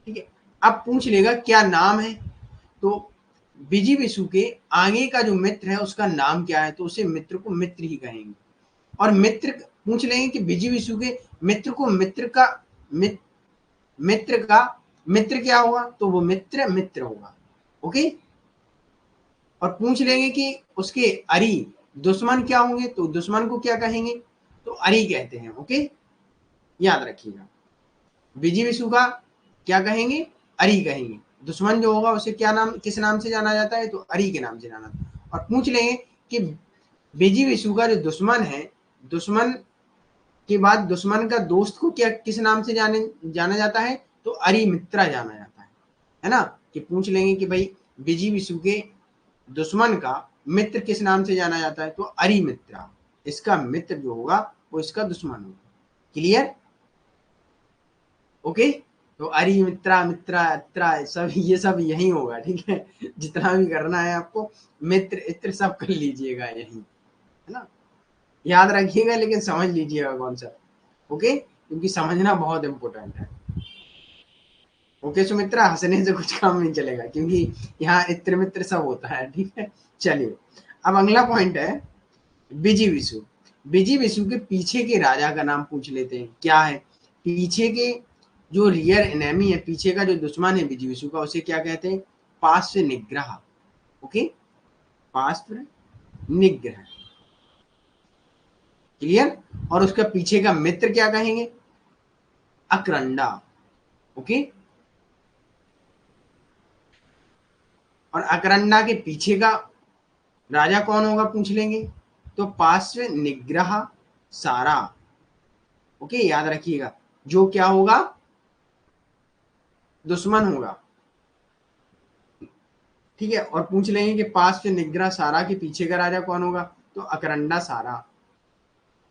ठीक है। अब पूछ लेगा क्या नाम है, तो विजिविसु के आगे का जो मित्र है उसका नाम क्या है, तो उसे मित्र को मित्र ही कहेंगे। और मित्र पूछ लेंगे कि विजिविसु के मित्र को मित्र क्या होगा, तो वो मित्र मित्र होगा, ओके। और पूछ लेंगे कि उसके अरि दुश्मन क्या होंगे, तो दुश्मन को क्या कहेंगे, तो अरि कहते हैं, ओके। याद रखिएगा विजिविसु का क्या कहेंगे, अरि कहेंगे। दुश्मन जो होगा उसे क्या नाम, किस नाम से जाना जाता है, तो अरि के नाम से जाना जाता है। और पूछ लेंगे कि विजिविसु का जो दुश्मन है, दुश्मन के बाद दुश्मन का दोस्त को क्या किस नाम से जाना जाता है, तो अरि मित्रा जाना जाता है ना। कि पूछ लेंगे कि भाई विजिविसु के दुश्मन का मित्र किस नाम से जाना जाता है, तो अरि मित्रा, इसका मित्र जो होगा वो इसका दुश्मन होगा। Clear, okay. तो अरि मित्रा मित्रा इत्रा सब ये सब यही होगा, ठीक है। जितना भी करना है आपको मित्र इत्र सब कर लीजिएगा यही, है ना। याद रखिएगा लेकिन समझ लीजिएगा कॉन्सेप्ट, ओके, क्योंकि समझना बहुत इंपॉर्टेंट है। ओके सुमित्रा, हंसने से कुछ काम नहीं चलेगा क्योंकि यहाँ इत्र मित्र सब होता है, ठीक है। चलिए अब अगला पॉइंट है विजिविसु। विजिविसु के पीछे के राजा का नाम पूछ लेते हैं, क्या है पीछे के जो रियर एनेमी है, पीछे का जो दुश्मन है विजिविसु का, उसे क्या कहते हैं, पार्श्व निग्रह, ओके, पार्श्व निग्रह। क्लियर, और उसका पीछे का मित्र क्या कहेंगे, अक्रंडा, ओके। और अकरंडा के पीछे का राजा कौन होगा पूछ लेंगे, तो पार्श्व निग्रह सारा, ओके। याद रखिएगा जो क्या होगा, दुश्मन होगा, ठीक है। और पूछ लेंगे कि पार्श्व निग्रह सारा के पीछे का राजा कौन होगा, तो अकरंडा सारा,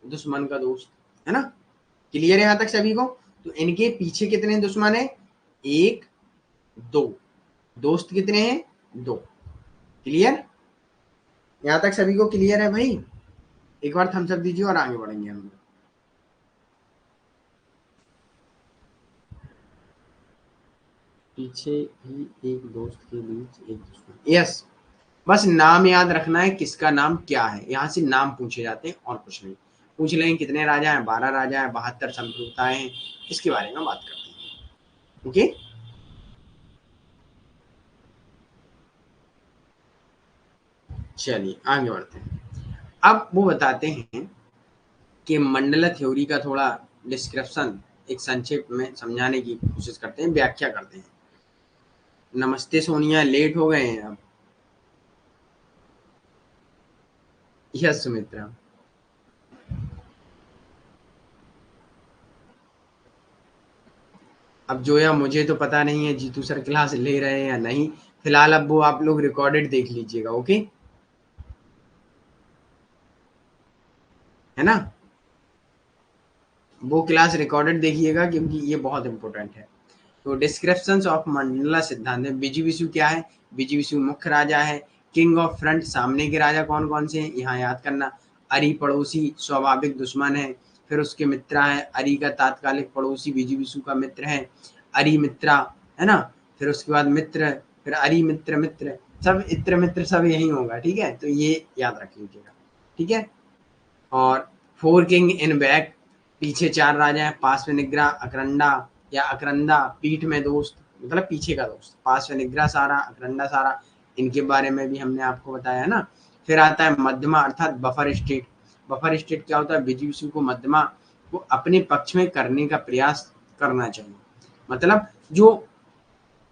दुश्मन का दोस्त, है ना। क्लियर है यहाँ तक सभी को। तो इनके पीछे कितने दुश्मन है? 1 2। दोस्त कितने हैं? 2। क्लियर? यहाँ तक सभी को क्लियर है भाई? एक बार थम्स अप दीजिए और आगे बढ़ेंगे हम लोग। पीछे ही एक दोस्त के बीच एक दुश्मन। यस, बस नाम याद रखना है, किसका नाम क्या है। यहाँ से नाम पूछे जाते हैं और कुछ नहीं। पूछ लेंगे कितने राजा हैं? 12 राजा हैं, 72 संप्रभुताएं हैं, इसके बारे में बात करते हैं। ओके, चलिए आगे बढ़ते हैं। अब वो बताते हैं कि मंडला थ्योरी का थोड़ा डिस्क्रिप्शन एक संक्षेप में समझाने की कोशिश करते हैं, व्याख्या करते हैं। नमस्ते सोनिया, लेट हो गए हैं अब। यस सुमित्रा। अब जो है मुझे तो पता नहीं है जीतू सर क्लास ले रहे हैं या नहीं। फिलहाल अब वो आप लोग रिकॉर्डेड देख लीजिएगा। ओके, है ना? वो क्लास रिकॉर्डेड देखिएगा क्योंकि ये बहुत इंपॉर्टेंट है। तो डिस्क्रिप्शंस ऑफ मंडला सिद्धांत है। विजिविसु क्या है? विजिविसु मुख्य राजा है। किंग ऑफ फ्रंट, सामने के राजा कौन कौन से हैं यहाँ याद करना। अरि पड़ोसी स्वाभाविक दुश्मन है। फिर उसके मित्रा है। अरि का तात्कालिक पड़ोसी विजिविसु का मित्र है, अरि मित्रा, है ना? फिर उसके बाद मित्र, फिर अरि मित्र, मित्र, सब इत्र मित्र सब यही होगा। ठीक है, तो ये याद रख लीजिएगा। ठीक है। और फोर किंग इन बैक, पीछे 4 राजा हैं। पास में निग्रह, अकरंडा या अकरंदा, पीठ में दोस्त, मतलब पीछे का दोस्त। पास में निग्रह सारा, अकरंडा सारा, इनके बारे में भी हमने आपको बताया है ना। फिर आता है मध्यमा अर्थात बफर स्टेट। बफर स्टेट क्या होता है? विजिविसु को मध्यमा को अपने पक्ष में करने का प्रयास करना चाहिए। मतलब जो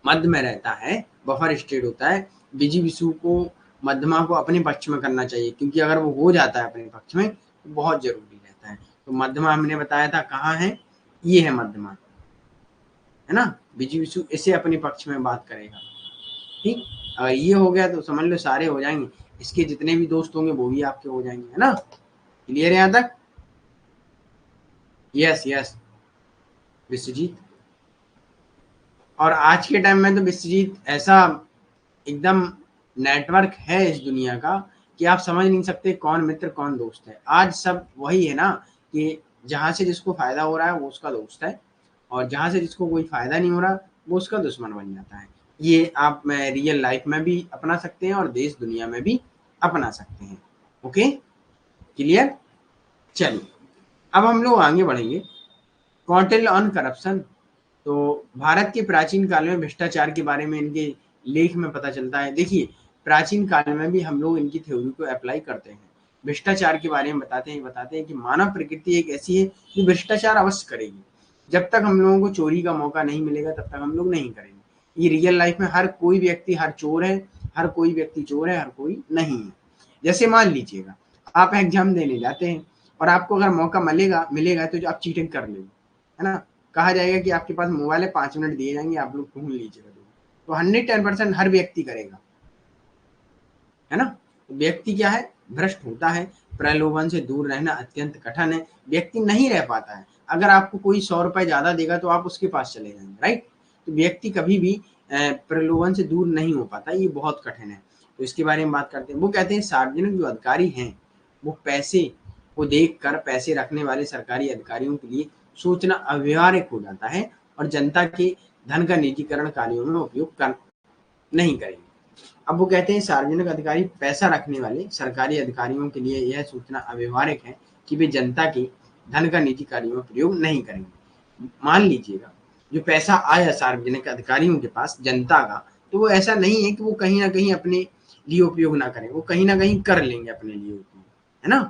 मध्य में रहता है, बफर स्टेट होता है। विजिविसु को मध्यमा को अपने पक्ष में करना चाहिए, क्योंकि अगर वो हो जाता है अपने पक्ष में तो बहुत जरूरी रहता है। तो मध्यमा हमने बताया था कहाँ है, ये है मध्यमा, है ना? विजिविसु इसे अपने पक्ष में बात करेगा। ठीक, अगर ये हो गया तो समझ लो सारे हो जाएंगे। इसके जितने भी दोस्त होंगे वो भी आपके हो जाएंगे, है ना? क्लियर है यहाँ तक? Yes yes Vishwajeet. और आज के टाइम में तो विश्वजीत ऐसा एकदम नेटवर्क है इस दुनिया का कि आप समझ नहीं सकते कौन मित्र कौन दोस्त है। आज सब वही है ना कि जहां से जिसको फायदा हो रहा है वो उसका दोस्त है, और जहां से जिसको कोई फायदा नहीं हो रहा वो उसका दुश्मन बन जाता है। ये आप मैं रियल लाइफ में भी अपना सकते हैं और देश दुनिया में भी अपना सकते हैं। Okay, clear? चलिए अब हम लोग आगे बढ़ेंगे। Kautilya on corruption. तो भारत के प्राचीन काल में भ्रष्टाचार के बारे में इनके लेख में पता चलता है। देखिए, प्राचीन काल में भी हम लोग इनकी थ्योरी को अप्लाई करते हैं। भ्रष्टाचार के बारे में बताते हैं कि मानव प्रकृति एक ऐसी है जो भ्रष्टाचार अवश्य करेगी। जब तक हम लोगों को चोरी का मौका नहीं मिलेगा तब तक हम लोग नहीं करेंगे। ये रियल लाइफ में हर कोई व्यक्ति हर चोर है, हर कोई व्यक्ति चोर है, हर कोई नहीं है। जैसे मान लीजिएगा आप एग्जाम देने जाते हैं और आपको अगर मौका मिलेगा मिलेगा तो जो आप चीटिंग कर लेंगे, है ना? कहा जाएगा कि आपके पास मोबाइल है, 5 मिनट दिए जाएंगे, आप लोग ढूंढ लीजिएगा। तो 110% हर व्यक्ति करेगा, है ना? तो व्यक्ति क्या है? भ्रष्ट होता है। प्रलोभन से दूर रहना अत्यंत कठिन है। व्यक्ति नहीं रह पाता है। अगर आपको कोई 100 रुपए ज्यादा देगा तो आप उसके पास चले जाएंगे, राइट? तो व्यक्ति कभी भी प्रलोभन से दूर नहीं हो पाता, ये बहुत कठिन है। तो इसके बारे में बात करते हैं। वो कहते हैं सार्वजनिक जो अधिकारी हैं वो पैसे को देखकर पैसे रखने वाले सरकारी अधिकारियों के लिए सोचना अव्यवहारिक हो जाता है और जनता के धन का निजीकरण कार्यों में उपयोग कर नहीं करेंगे। अब वो कहते हैं सार्वजनिक अधिकारी पैसा रखने वाले सरकारी अधिकारियों के लिए यह सूचना अव्यवहारिक है कि वे जनता के धन का निजी कार्यों में प्रयोग नहीं करेंगे। मान लीजिएगा जो पैसा आया सार्वजनिक अधिकारियों के पास जनता का, तो वो ऐसा नहीं है कि वो कहीं ना कहीं अपने लिए उपयोग ना करें, वो कहीं ना कहीं कर लेंगे अपने लिए उपयोग, है ना?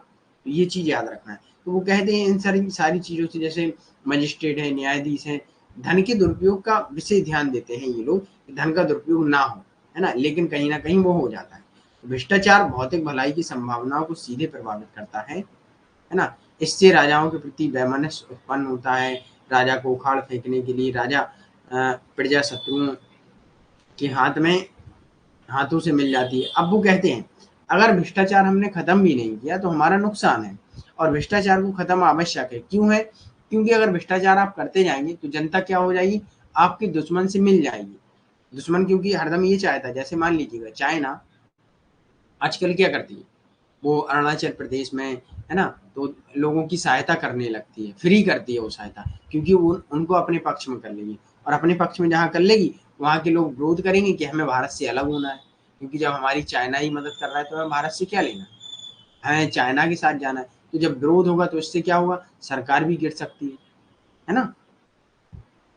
तो ये चीज याद रखना है। तो वो कहते हैं इन सारी सारी चीजों से, जैसे मजिस्ट्रेट है, न्यायाधीश है, धन के दुरुपयोग का विशेष ध्यान देते हैं ये लोग, धन का दुरुपयोग ना हो, है ना? लेकिन कहीं ना कहीं वो हो जाता है। भ्रष्टाचार भौतिक भलाई की संभावनाओं को सीधे प्रभावित करता है ना? इससे राजाओं के प्रति वैमनस्य उत्पन्न होता है। राजा को उखाड़ फेंकने के लिए राजा प्रजा शत्रुओं के हाथों से मिल जाती है। अब वो कहते हैं अगर भ्रष्टाचार हमने खत्म भी नहीं किया तो हमारा नुकसान है, और भ्रष्टाचार को खत्म आवश्यक है। क्यों है? क्योंकि अगर भ्रष्टाचार आप करते जाएंगे तो जनता क्या हो जाएगी, आपके दुश्मन से मिल जाएगी। दुश्मन क्योंकि हरदम ये चाहता है, जैसे मान लीजिएगा चाइना आजकल क्या करती है, वो अरुणाचल प्रदेश में है ना, तो लोगों की सहायता करने लगती है, फ्री करती है वो सहायता, क्योंकि वो उनको अपने पक्ष में कर लेगी। और अपने पक्ष में जहाँ कर लेगी वहाँ के लोग विरोध करेंगे कि हमें भारत से अलग होना है, क्योंकि जब हमारी चाइना ही मदद कर रहा है तो हमें भारत से क्या लेना, हमें चाइना के साथ जाना है। तो जब विरोध होगा तो इससे क्या होगा, सरकार भी गिर सकती है ना।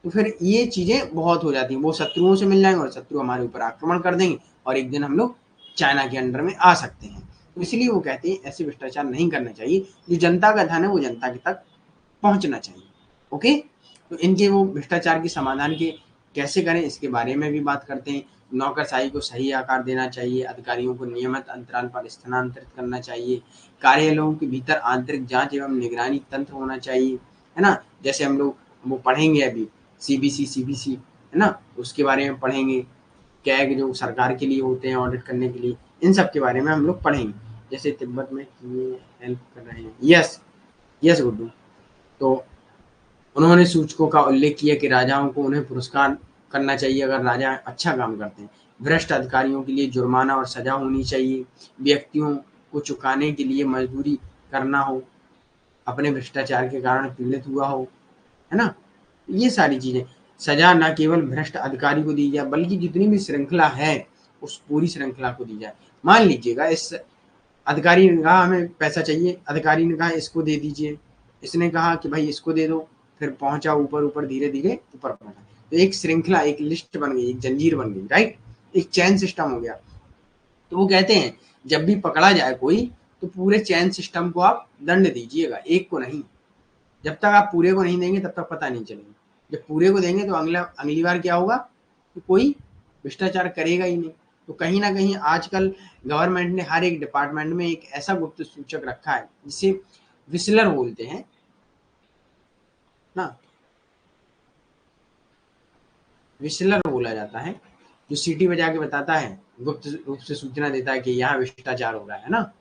तो फिर ये चीजें बहुत हो जाती हैं, वो शत्रुओं से मिल जाएंगे और शत्रु हमारे ऊपर आक्रमण कर देंगे और एक दिन हम लोग चाइना के अंडर में आ सकते हैं। तो इसलिए वो कहते हैं ऐसे भ्रष्टाचार नहीं करना चाहिए, जो जनता का धन है वो जनता के तक पहुंचना चाहिए। ओके, तो इनके वो भ्रष्टाचार के समाधान के कैसे करें इसके बारे में भी बात करते हैं। नौकरशाही को सही आकार देना चाहिए, अधिकारियों को नियमित अंतराल पर स्थानांतरित करना चाहिए, कार्यालयों के भीतर आंतरिक जांच एवं निगरानी तंत्र होना चाहिए, है ना। जैसे हम लोग वो पढ़ेंगे अभी सीबीसी है ना, उसके बारे में पढ़ेंगे, कैग जो सरकार के लिए होते हैं ऑडिट करने के लिए, इन सब के बारे में हम लोग पढ़ेंगे। जैसे तिब्बत में ये हेल्प कर रहे हैं, यस यस गुड्डू। तो उन्होंने सूचकों का उल्लेख किया कि राजाओं को उन्हें पुरस्कार करना चाहिए अगर राजा अच्छा काम करते हैं, भ्रष्ट अधिकारियों के लिए जुर्माना और सजा होनी चाहिए, व्यक्तियों को चुकाने के लिए मजदूरी करना हो, अपने भ्रष्टाचार के कारण पीड़ित हुआ हो, है ना। ये सारी चीजें, सजा न केवल भ्रष्ट अधिकारी को दी जाए बल्कि जितनी भी श्रृंखला है उस पूरी श्रृंखला को दी जाए। मान लीजिएगा इस अधिकारी ने कहा हमें पैसा चाहिए, अधिकारी ने कहा इसको दे दीजिए, इसने कहा कि भाई इसको दे दो, फिर पहुंचा ऊपर ऊपर धीरे धीरे ऊपर पहुंचा, तो एक श्रृंखला, एक लिस्ट बन गई, एक जंजीर बन गई, राइट, एक चैन सिस्टम हो गया। तो वो कहते हैं जब भी पकड़ा जाए कोई तो पूरे चैन सिस्टम को आप दंड दीजिएगा, एक को नहीं। जब तक आप पूरे को नहीं देंगे तब तक पता नहीं चलेगा, जब पूरे को देंगे तो अगली बार क्या होगा कि कोई भ्रष्टाचार करेगा ही नहीं। तो कहीं ना कहीं आजकल गवर्नमेंट ने हर एक डिपार्टमेंट में एक ऐसा गुप्त सूचक रखा है जिसे विस्लर बोलते हैं ना, विस्लर बोला जाता है, जो सीटी बजा के बताता है, गुप्त रूप से सूचना देता है कि यहाँ भ्रष्टाचार हो रहा है ना।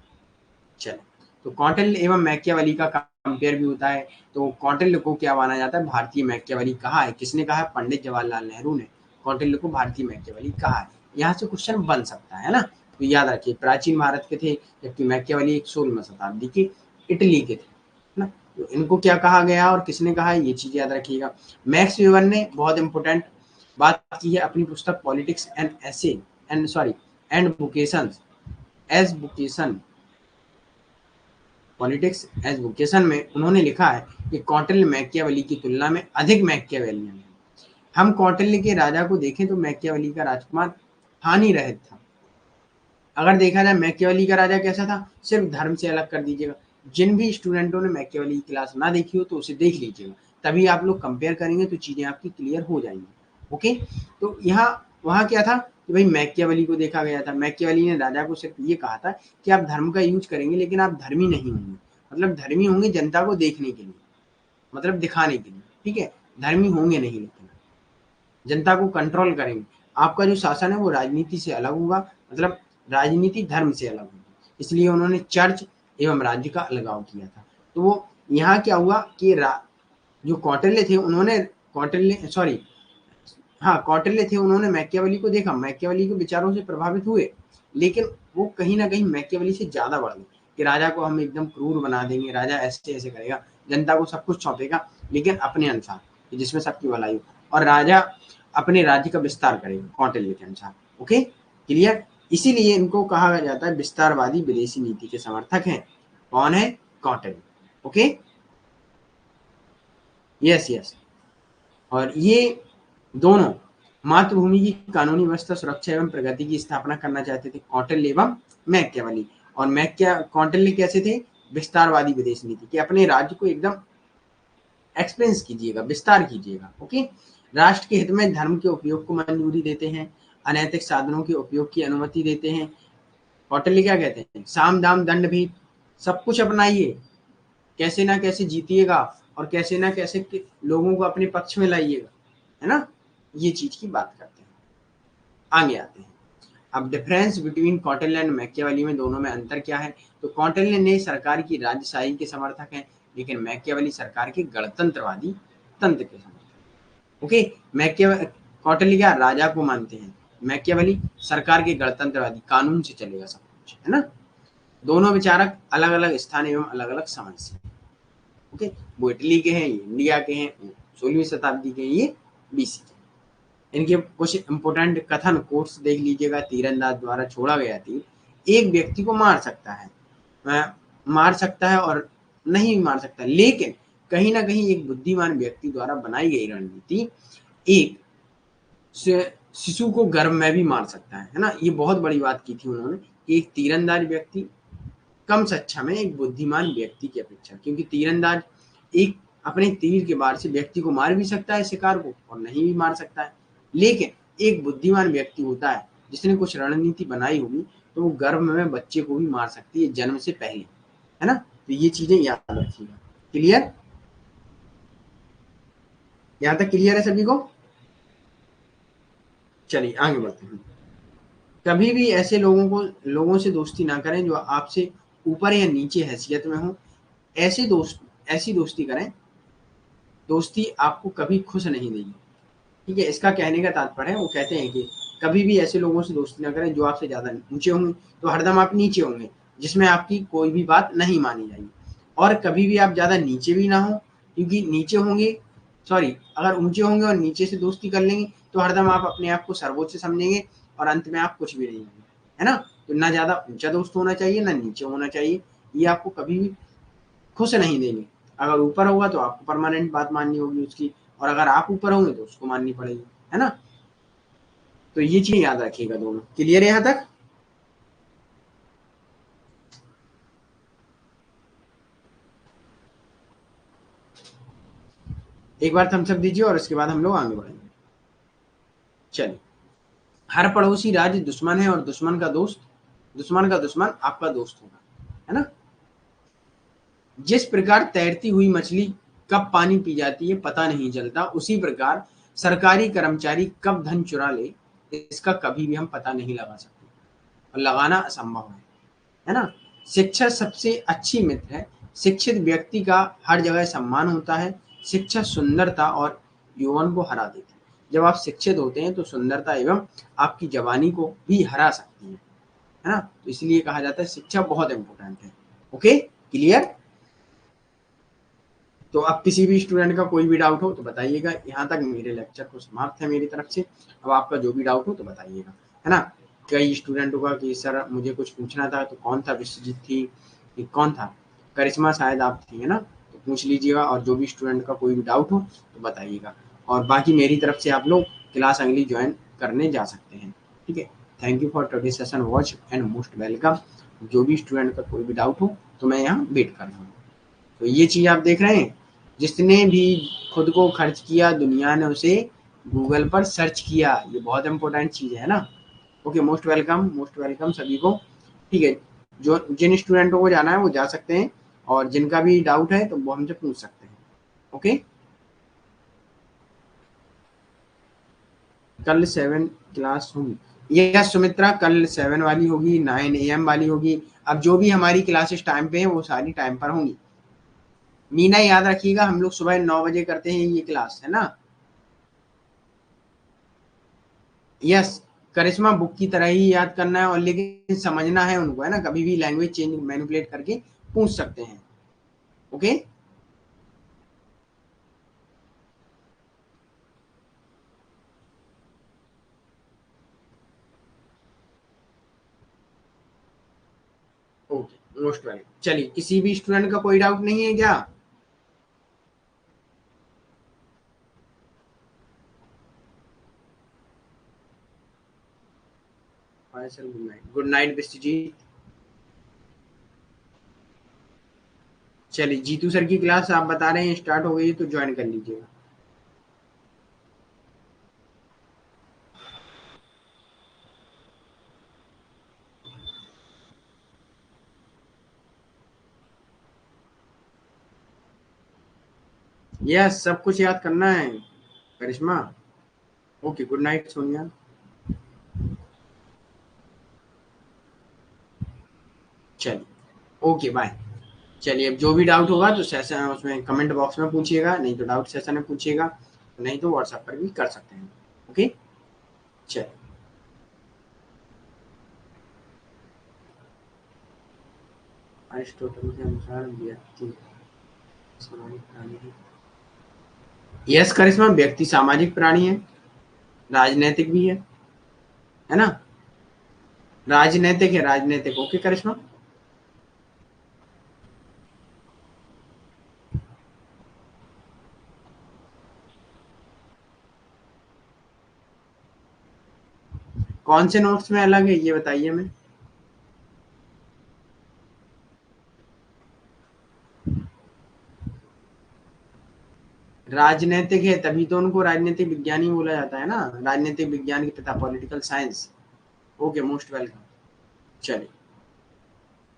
चलो, तो कौटिल्य एवं मैकियावेली का कंपेयर भी होता है। तो कौटिल्य को क्या माना जाता है, भारतीय मैकियावेली कहा है, किसने कहा है, पंडित जवाहरलाल नेहरू ने कौटिल्य को भारतीय मैकियावेली कहा है। यहाँ से क्वेश्चन बन सकता है ना, तो याद रखिए प्राचीन भारत के थे, जबकि मैकियावेली 16वीं शताब्दी के इटली के थे ना। तो इनको क्या कहा गया और किसने कहा है, ये चीज याद रखिएगा। मैक्स वेबर ने बहुत इंपॉर्टेंट बात की है अपनी पुस्तक politics and essay and sorry and vocation as vocation, politics as vocation में उन्होंने लिखा है कि कौटिल्य मैकियावेली की तुलना में अधिक मैकियावेलियन है। हम कौटिल्य के राजा को देखें तो मैकियावेली का राजकुमार हानि रहित था। अगर देखा जाए मैकियावेली का राजा कैसा था, सिर्फ धर्म से अलग कर दीजिएगा। जिन भी स्टूडेंटों ने मैकियावेली की क्लास ना देखी हो तो उसे देख लीजिएगा, तभी आप लोग कंपेयर करेंगे तो चीजें आपकी क्लियर हो जाएंगी। ओके, तो यहाँ वहाँ क्या था कि भाई मैकियावेली को देखा गया था, मैकियावेली ने राजा को सिर्फ ये कहा था कि आप धर्म का यूज करेंगे लेकिन आप धर्मी नहीं होंगे, मतलब धर्मी होंगे जनता को देखने के लिए, मतलब दिखाने के लिए, ठीक है, धर्मी होंगे नहीं, लेकिन जनता को कंट्रोल करेंगे। आपका जो शासन है वो राजनीति से अलग होगा, मतलब राजनीति धर्म से अलग होगी, इसलिए उन्होंने चर्च एवं राज्य का अलगाव किया था। तो वो यहाँ क्या हुआ कि जो कौटिल्य थे उन्होंने कौटिल्य सॉरी हाँ कौटिल्य थे, उन्होंने मैकियावेली को देखा, मैकियावेली के विचारों से प्रभावित हुए, लेकिन वो कहीं ना कहीं मैकियावेली से ज्यादा बढ़ गए कि राजा को हम एकदम क्रूर बना देंगे, राजा ऐसे ऐसे करेगा, जनता को सब कुछ सौंपेगा लेकिन अपने अनुसार जिसमें सबकी भलाई हो, और राजा अपने राज्य का विस्तार करेगा कौटिल्य के अनुसार। Okay, clear. इसीलिए इनको कहा जाता है विस्तारवादी विदेशी नीति के समर्थक हैं। कौन है, कौटिल्य। Okay, yes yes. और ये दोनों मातृभूमि की कानूनी व्यवस्था, सुरक्षा एवं प्रगति की स्थापना करना चाहते थे, कौटिल्य एवं मैकियावेली। और कौटिल्य कैसे थे, विस्तारवादी विदेश नीति कि अपने राज्य को एकदम एक्सपेंस कीजिएगा, विस्तार कीजिएगा। ओके, राष्ट्र के हित में धर्म के उपयोग को मंजूरी देते हैं, अनैतिक साधनों के उपयोग की अनुमति देते हैं। कौटिल्य क्या कहते हैं, साम दाम दंड भी सब कुछ अपनाइए, कैसे ना कैसे जीतिएगा और कैसे ना कैसे लोगों को अपने पक्ष में लाइएगा, है ना, ये चीज की बात करते हैं। आगे आते हैं, अब difference between Kautilya and Machiavelli में दोनों में अंतर क्या है। तो कौटिल्य ने सरकार की राजशाही के समर्थक हैं, लेकिन मैकियावेली सरकार के गणतंत्रवादी तंत्र के समर्थक। ओके, कौटिल्य क्या राजा को मानते हैं, मैकियावेली सरकार के गणतंत्रवादी, कानून से चलेगा सब कुछ, है ना। दोनों विचारक अलग अलग स्थान एवं अलग अलग समझ से। ओके, वो इटली के हैं, ये इंडिया के हैं, 16वीं शताब्दी के हैं, ये बीसी के। इनके कुछ इंपोर्टेंट कथन कोट्स देख लीजिएगा। तीरंदाज द्वारा छोड़ा गया तीर एक व्यक्ति को मार सकता है, और नहीं मार सकता, लेकिन कहीं ना कहीं एक बुद्धिमान व्यक्ति द्वारा बनाई गई रणनीति एक शिशु को गर्भ में भी मार सकता है ना। ये बहुत बड़ी बात की थी उन्होंने कि एक तीरंदाज व्यक्ति कम सक्षम है एक बुद्धिमान व्यक्ति की अपेक्षा, क्योंकि तीरंदाज एक अपने तीर के वार से व्यक्ति को मार भी सकता है, शिकार को, और नहीं भी मार सकता है। लेकिन एक बुद्धिमान व्यक्ति होता है जिसने कुछ रणनीति बनाई होगी, तो वो गर्भ में बच्चे को भी मार सकती है जन्म से पहले, है ना। तो ये चीजें याद रखिएगा। क्लियर, यहाँ तक क्लियर है सभी को? चलिए आगे बढ़ते हैं। कभी भी ऐसे लोगों से दोस्ती ना करें जो आपसे ऊपर या नीचे हैसियत में हो। ऐसी दोस्ती करें, दोस्ती आपको कभी खुश नहीं देगी। ठीक है, इसका कहने का तात्पर्य है, वो कहते हैं कि कभी भी ऐसे लोगों से दोस्ती ना करें जो आपसे ज्यादा ऊंचे होंगे, तो हरदम आप नीचे होंगे, जिसमें आपकी कोई भी बात नहीं मानी जाएगी। और कभी भी आप ज्यादा नीचे भी ना हो, क्योंकि नीचे होंगे, सॉरी, अगर ऊंचे होंगे और नीचे से दोस्ती कर लेंगे तो हरदम आप अपने आप को सर्वोच्च समझेंगे और अंत में आप कुछ भी नहीं होंगे, है ना। तो ना ज्यादा ऊंचा दोस्त होना चाहिए, ना नीचे होना चाहिए। ये आपको कभी भी खुश नहीं देंगे। अगर ऊपर होगा तो आपको परमानेंट बात माननी होगी उसकी, और अगर आप ऊपर होंगे तो उसको माननी पड़ेगी, है ना। तो ये चीज याद रखिएगा दोनों। क्लियर है यहाँ तक? एक बार थम्स अप दीजिए और इसके बाद हम लोग आगे बढ़ेंगे। चलिए, हर पड़ोसी राज्य दुश्मन है, और दुश्मन का दुश्मन आपका दोस्त होगा, है ना। जिस प्रकार तैरती हुई मछली कब पानी पी जाती है पता नहीं चलता, उसी प्रकार सरकारी कर्मचारी कब धन चुरा ले इसका कभी भी हम पता नहीं लगा सकते, और लगाना असंभव है ना। शिक्षा सबसे अच्छी मित्र है। शिक्षित व्यक्ति का हर जगह सम्मान होता है। शिक्षा सुंदरता और यौवन को हरा देती है। जब आप शिक्षित होते हैं तो सुंदरता एवं आपकी जवानी को भी हरा सकती है ना। तो इसलिए कहा जाता है शिक्षा बहुत इंपॉर्टेंट है। Okay, clear. तो अब किसी भी स्टूडेंट का कोई भी डाउट हो तो बताइएगा। यहाँ तक मेरे लेक्चर को समाप्त है मेरी तरफ से। अब आपका जो भी डाउट हो तो बताइएगा, है ना। कई स्टूडेंटों का कि सर मुझे कुछ पूछना था, तो कौन था विश्वजीत थी, कौन था, करिश्मा शायद आप थी, है ना। तो पूछ लीजिएगा, और जो भी स्टूडेंट का कोई भी डाउट हो तो बताइएगा। और बाकी मेरी तरफ से आप लोग क्लास अगली ज्वाइन करने जा सकते हैं। ठीक है, thank you for today session watch and most welcome. जो भी स्टूडेंट का कोई भी डाउट हो तो मैं यहाँ वेट कर रहा हूँ। तो ये चीज आप देख रहे हैं, जिसने भी खुद को खर्च किया दुनिया ने उसे गूगल पर सर्च किया। ये बहुत इंपॉर्टेंट चीज है ना। ओके, मोस्ट वेलकम सभी को। ठीक है, जो जिन स्टूडेंटों को जाना है वो जा सकते हैं, और जिनका भी डाउट है तो वो हमसे पूछ सकते हैं। ओके, कल 7 क्लास होगी। यस सुमित्रा, कल 7 वाली होगी, 9 AM वाली होगी। अब जो भी हमारी क्लासेस टाइम पे है वो सारी टाइम पर होंगी। मीना याद रखिएगा, हम लोग सुबह 9 बजे करते हैं ये क्लास, है ना। यस, करिश्मा बुक की तरह ही याद करना है, और लेकिन समझना है उनको, है ना। कभी भी लैंग्वेज चेंज मैनिपुलेट करके पूछ सकते हैं। Okay, okay, most welcome. चलिए, किसी भी स्टूडेंट का कोई डाउट नहीं है क्या? Sir good night, good night Bisti ji. चलिए, जीतू सर की क्लास आप बता रहे हैं स्टार्ट हो गई है, तो ज्वाइन कर लीजिएगा। यस, सब कुछ याद करना है Karishma. Okay, good night Sonia. चलिए, ओके बाय। चलिए, अब जो भी डाउट होगा तो सेशन उसमें कमेंट बॉक्स में पूछिएगा, नहीं तो डाउट सेशन में पूछिएगा, नहीं तो व्हाट्सएप पर भी कर सकते हैं। ओके, चलिए। अरिस्टोटल के अनुसार व्यक्ति सामाजिक प्राणी है। यस करिश्मा, व्यक्ति सामाजिक प्राणी है, राजनैतिक भी है ना? राजनैतिक है, राजनैतिक। ओके करिश्मा। कौन से नोट्स में अलग है ये बताइए हमें। राजनैतिक है तभी तो उनको राजनीतिक विज्ञानी बोला जाता है ना, राजनीतिक विज्ञान के पिता, political science. Okay, most welcome. चलिए।